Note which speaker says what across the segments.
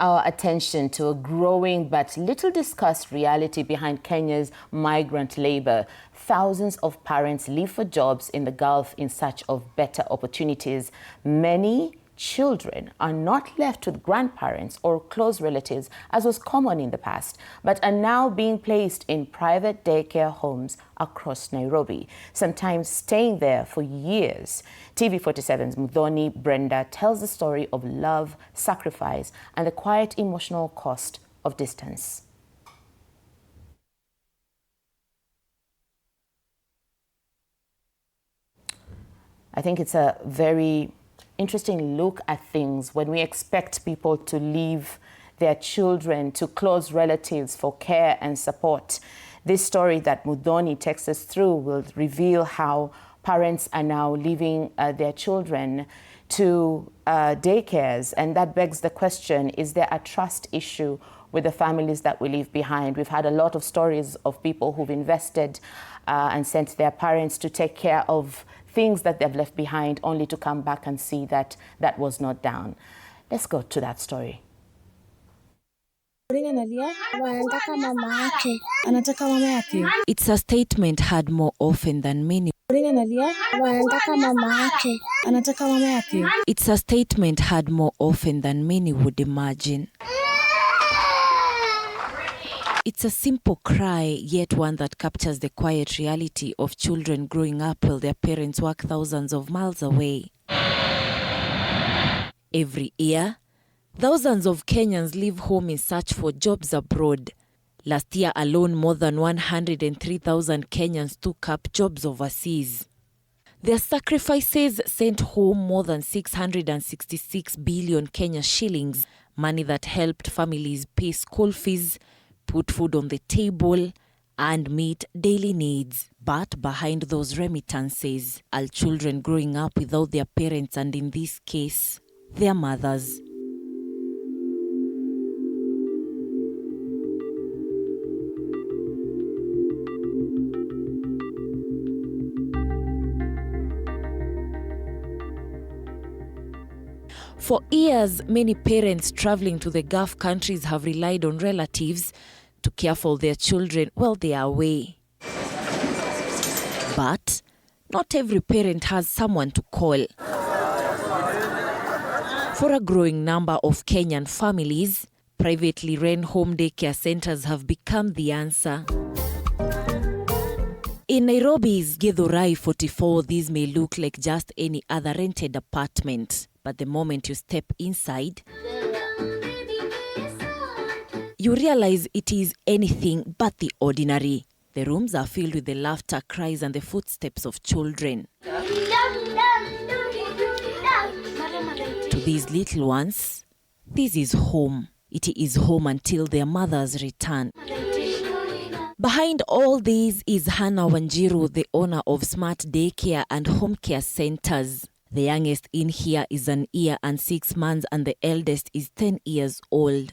Speaker 1: our attention to a growing but little discussed reality behind Kenya's migrant labor. Thousands of parents leave for jobs in the Gulf in search of better opportunities. Many children are not left with grandparents or close relatives, as was common in the past, but are now being placed in private daycare homes across Nairobi, sometimes staying there for years. TV47's Muthoni Brenda tells the story of love, sacrifice, and the quiet emotional cost of distance. I think it's a very interesting look at things when we expect people to leave their children to close relatives for care and support. This story that Muthoni takes us through will reveal how parents are now leaving their children to daycares, and that begs the question, is there a trust issue with the families that we leave behind? We've had a lot of stories of people who've invested and sent their parents to take care of things that they've left behind, only to come back and see that that was not done. Let's go to that story.
Speaker 2: It's a statement heard more often than many. It's a statement heard more often than many would imagine. It's a simple cry, yet one that captures the quiet reality of children growing up while their parents work thousands of miles away. Every year, thousands of Kenyans leave home in search for jobs abroad. Last year alone, more than 103,000 Kenyans took up jobs overseas. Their sacrifices sent home more than 666 billion Kenya shillings, money that helped families pay school fees, put food on the table, and meet daily needs. But behind those remittances are children growing up without their parents, and in this case, their mothers. For years, many parents traveling to the Gulf countries have relied on relatives to care for their children while they are away. But not every parent has someone to call. For a growing number of Kenyan families, privately run home daycare centers have become the answer. In Nairobi's Githurai 44, these may look like just any other rented apartment. But the moment you step inside, you realize it is anything but the ordinary. The rooms are filled with the laughter, cries, and the footsteps of children. To these little ones, this is home. It is home until their mothers return. Behind all these is Hannah Wanjiru, the owner of Smart Daycare and Home Care Centers. The youngest in here is 1 year and 6 months, and the eldest is 10 years old.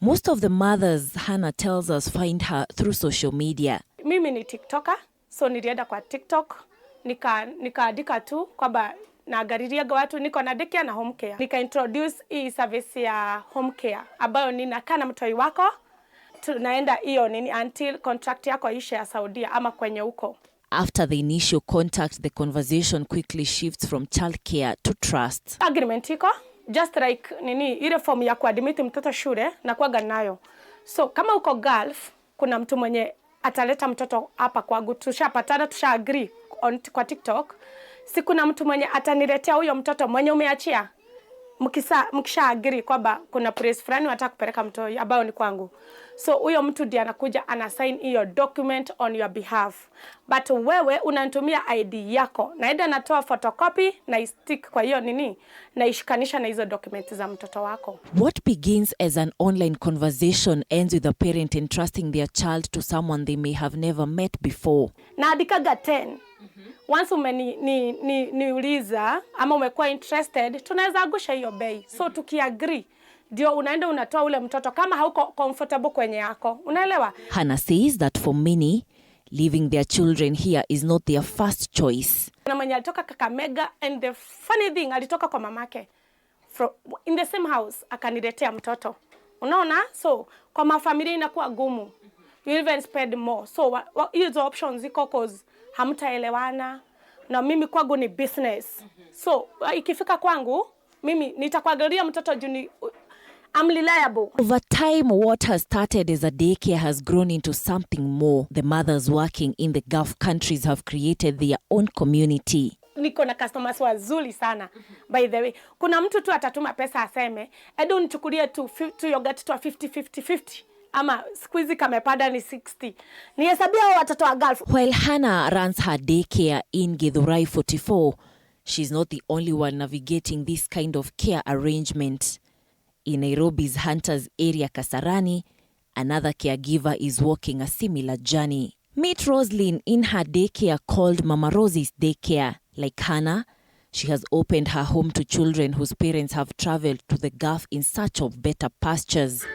Speaker 2: Most of the mothers, Hannah tells us, find her through social media.
Speaker 3: Mimi ni TikToker, so nilienda kwa TikTok, nikaandika tu kwamba naangaliria watu niko na daycare na home care. Nika introduce hii service ya home care ambayo ninakaa na mtoi wako, tunaenda hiyo nini until contract yako ishe ya Saudia ama kwenye huko.
Speaker 2: After the initial contact, the conversation quickly shifts from childcare to trust.
Speaker 3: Agreement iko, just like nini ile form ya kuadmit mtoto shule na kuaga nayo. So kama uko Gulf, kuna mtu mwenye ataleta mtoto hapa kwangu, tushapatana, tusha-agree kwa TikTok. Si kuna mtu mwenye ataniletea huyo mtoto mwenye umeachia. Mkisha-agree kwamba kuna place fulani wataka kupeleka mtoto ambao ni kwangu. So huyo mtu ndiye anakuja anasign hiyo document on your behalf. But wewe unanitumia ID yako. Naenda natoa photocopy na stick kwa hiyo nini na ishikanisha na hizo documents za mtoto wako.
Speaker 2: What begins as an online conversation ends with a parent entrusting their child to someone they may have never met before.
Speaker 3: Na adikaga 10. Once umeniuliza ama umekuwa interested, tunaweza agusha hiyo bei. So tukiagree, ndio unaenda unatoa ule mtoto kama hauko comfortable kwenye yako. Unaelewa?
Speaker 2: Hannah says that for many, leaving their children here is not their first choice.
Speaker 3: Na mwenye alitoka Kakamega, and the funny thing, alitoka kwa mamake. In the same house, akaniletea mtoto. Unaona? So kwa mafamilia inakuwa gumu. You even spend more. So hizo options ziko cause hamtaelewana. Na mimi kwangu ni business. So ikifika kwangu, mimi nitakuangalia mtoto juu I'm reliable.
Speaker 2: Over time, what has started as a daycare has grown into something more. The mothers working in the Gulf countries have created their own community.
Speaker 3: Niko na customers wazuri sana. By the way, kuna mtu tu atatuma pesa aseme, "Edo nichukulie tu yogurt tu 50-50-50." Ama squeezy kamepanda ni 60. Ni hesabia hao watoto wa Gulf.
Speaker 2: While Hannah runs her daycare in Githurai 44, she's not the only one navigating this kind of care arrangement. In Nairobi's Hunters area Kasarani, another caregiver is walking a similar journey. Meet Rosaline in her daycare called Mama Rosie's Daycare. Like Hannah, she has opened her home to children whose parents have traveled to the Gulf in search of better pastures.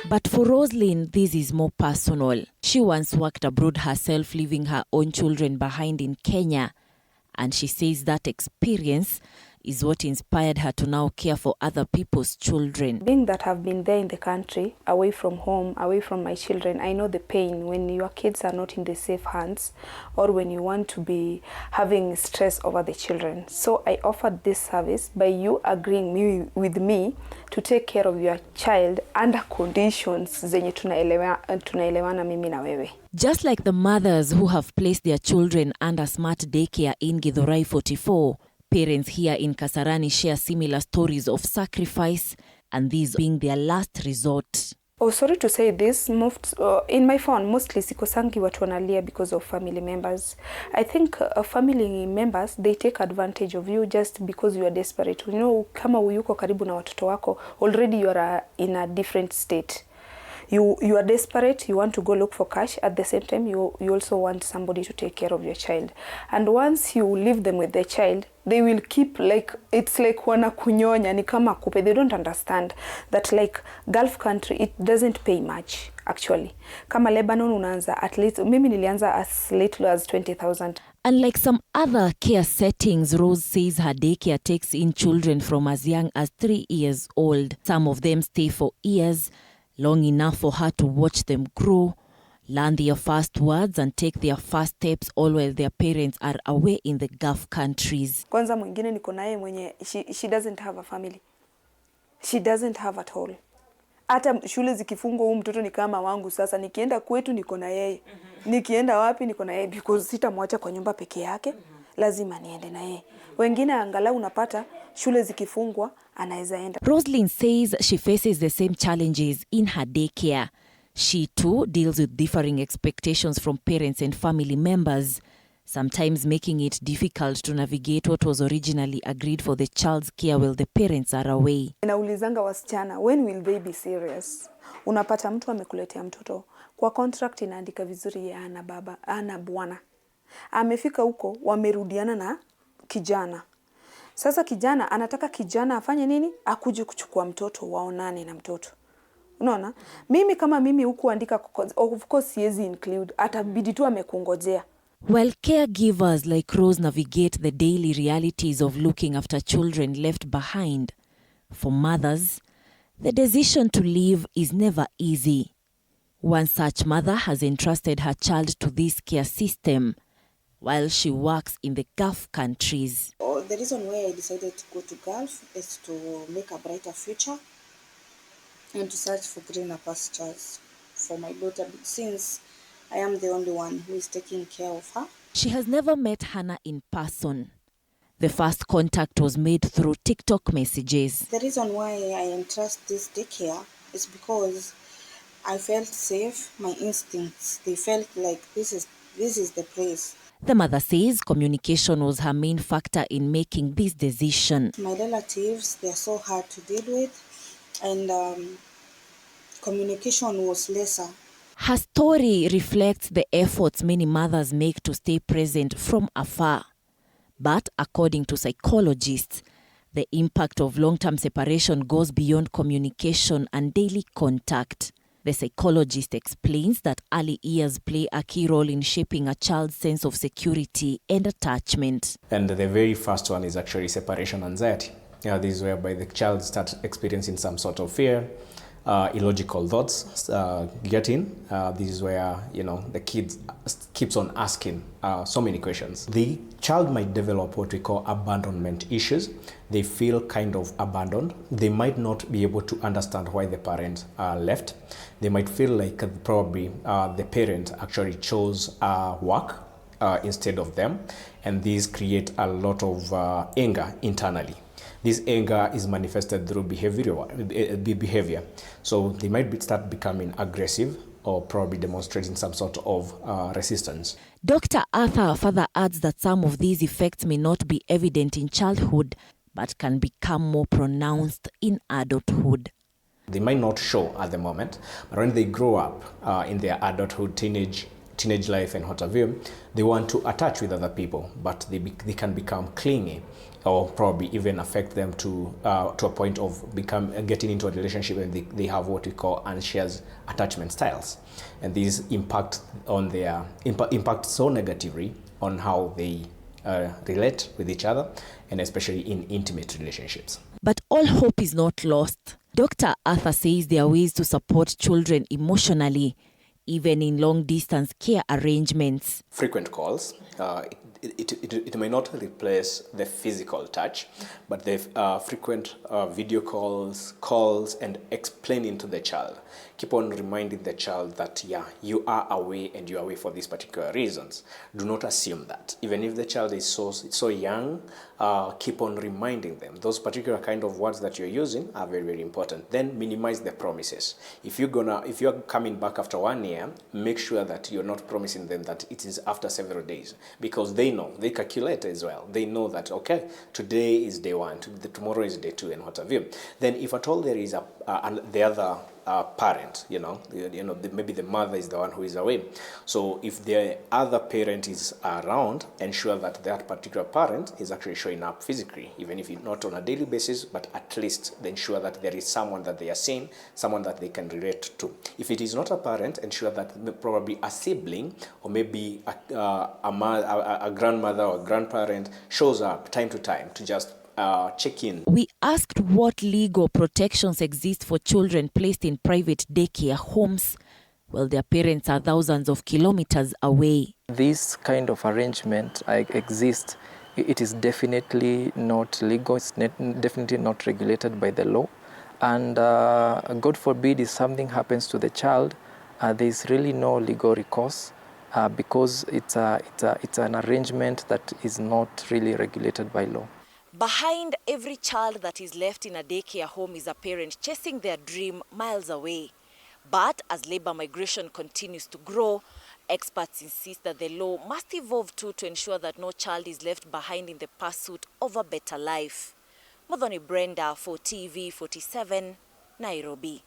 Speaker 2: But for Rosaline, this is more personal. She once worked abroad herself, leaving her own children behind in Kenya. And she says that experience is what inspired her to now care for other people's children.
Speaker 4: Being that I've been there in the country, away from home, away from my children, I know the pain when your kids are not in the safe hands or when you want to be having stress over the children. So I offered this service by you agreeing with me to take care of your child under conditions zenye tunaelewana mimi na wewe.
Speaker 2: Just like the mothers who have placed their children under smart daycare in Githurai 44, parents here in Kasarani share similar stories of sacrifice and these being their last resort.
Speaker 4: Oh, sorry to say this, in my phone, mostly sikosangi watu wanalia because of family members. I think family members, they take advantage of you just because you are desperate. You know, kama uyuko karibu na watoto wako, already you are in a different state. You are desperate, you want to go look for cash. At the same time, you also want somebody to take care of your child. And once you leave them with the child, they will keep like, it's like wanakunyonya, ni kama kupe. They don't understand that like Gulf country, it doesn't pay much actually. Kama Lebanon unaanza at least, mimi nilianza as little as 20,000.
Speaker 2: Unlike some other care settings, Rose says her daycare takes in children from as young as 3 years old. Some of them stay for years, long enough for her to watch them grow, learn their first words and take their first steps, all while their parents are away in the Gulf countries.
Speaker 4: Kwanza mwingine niko naye mwenye she doesn't have a family. She doesn't have at all. Hata shule zikifungwa huyu mtoto ni kama wangu sasa, nikienda kwetu niko na yeye. Nikienda wapi niko na yeye because sitamwacha kwa nyumba peke yake. Lazima niende na yeye. Wengine angalau unapata shule zikifungwa anaweza enda.
Speaker 2: Rosaline says she faces the same challenges in her daycare. She too deals with differing expectations from parents and family members, sometimes making it difficult to navigate what was originally agreed for the child's care while the parents are away.
Speaker 4: Naulizanga wasichana, when will they be serious? Unapata mtu amekuletea mtoto. Kwa contract inaandika vizuri ya ana baba, ana bwana. Amefika huko, wamerudiana na kijana. Sasa kijana, anataka kijana afanye nini? Akuje kuchukua mtoto, waonane na mtoto. Unaona? Mimi kama mimi huku andika, of course siwezi include, atabidi tu amekungojea.
Speaker 2: While caregivers like Rose navigate the daily realities of looking after children left behind, for mothers, the decision to leave is never easy. One such mother has entrusted her child to this care system while she works in the Gulf countries.
Speaker 5: The reason why I decided to go to Gulf is to make a brighter future and to search for greener pastures for my daughter, since I am the only one who is taking care of her.
Speaker 2: She has never met Hannah in person. The first contact was made through TikTok messages.
Speaker 5: The reason why I entrust this daycare is because I felt safe. My instincts, they felt like this is the place.
Speaker 2: The mother says communication was her main factor in making this decision.
Speaker 5: My relatives, they're so hard to deal with, and communication was lesser.
Speaker 2: Her story reflects the efforts many mothers make to stay present from afar. But according to psychologists, the impact of long-term separation goes beyond communication and daily contact. The psychologist explains that early years play a key role in shaping a child's sense of security and attachment.
Speaker 6: And the very first one is actually separation anxiety. This is whereby the child starts experiencing some sort of fear, illogical thoughts get in. This is where, the kid keeps on asking so many questions. The child might develop what we call abandonment issues. They feel kind of abandoned. They might not be able to understand why the parent left. They might feel like probably the parent actually chose work instead of them, and these create a lot of anger internally. This anger is manifested through behavior. So they might start becoming aggressive or probably demonstrating some sort of resistance.
Speaker 2: Dr. Arthur further adds that some of these effects may not be evident in childhood, but can become more pronounced in adulthood.
Speaker 6: They might not show at the moment, but when they grow up in their adulthood, teenage life and what have you, they want to attach with other people, but they can become clingy, or probably even affect them to a point of getting into a relationship, and they have what we call anxious attachment styles, and these impact so negatively on how they relate with each other, and especially in intimate relationships.
Speaker 2: But all hope is not lost. Dr. Arthur says there are ways to support children emotionally, even in long-distance care arrangements.
Speaker 6: Frequent calls. It may not replace the physical touch, but the frequent video calls, and explaining to the child. Keep on reminding the child that, you are away, and you are away for these particular reasons. Do not assume that. Even if the child is so young, keep on reminding them. Those particular kind of words that you're using are very, very important. Then minimize the promises. If you're coming back after 1 year, make sure that you're not promising them that it is after several days, because they know, they calculate as well. They know that, okay, today is day 1, tomorrow is day 2, and what have you. Then if at all there is the other parent, maybe the mother is the one who is away. So if the other parent is around, ensure that that particular parent is actually showing up physically, even if it's not on a daily basis, but at least ensure that there is someone that they are seeing, someone that they can relate to. If it is not a parent, ensure that probably a sibling, or maybe a grandmother or grandparent shows up time to time to just check in.
Speaker 2: We asked what legal protections exist for children placed in private daycare homes while their parents are thousands of kilometers away.
Speaker 7: This kind of arrangement exists. It is definitely not legal. It's definitely not regulated by the law. And God forbid if something happens to the child, there is really no legal recourse because it's an arrangement that is not really regulated by law.
Speaker 2: Behind every child that is left in a daycare home is a parent chasing their dream miles away. But as labor migration continues to grow, experts insist that the law must evolve too to ensure that no child is left behind in the pursuit of a better life. Modhoni Brenda for TV 47, Nairobi.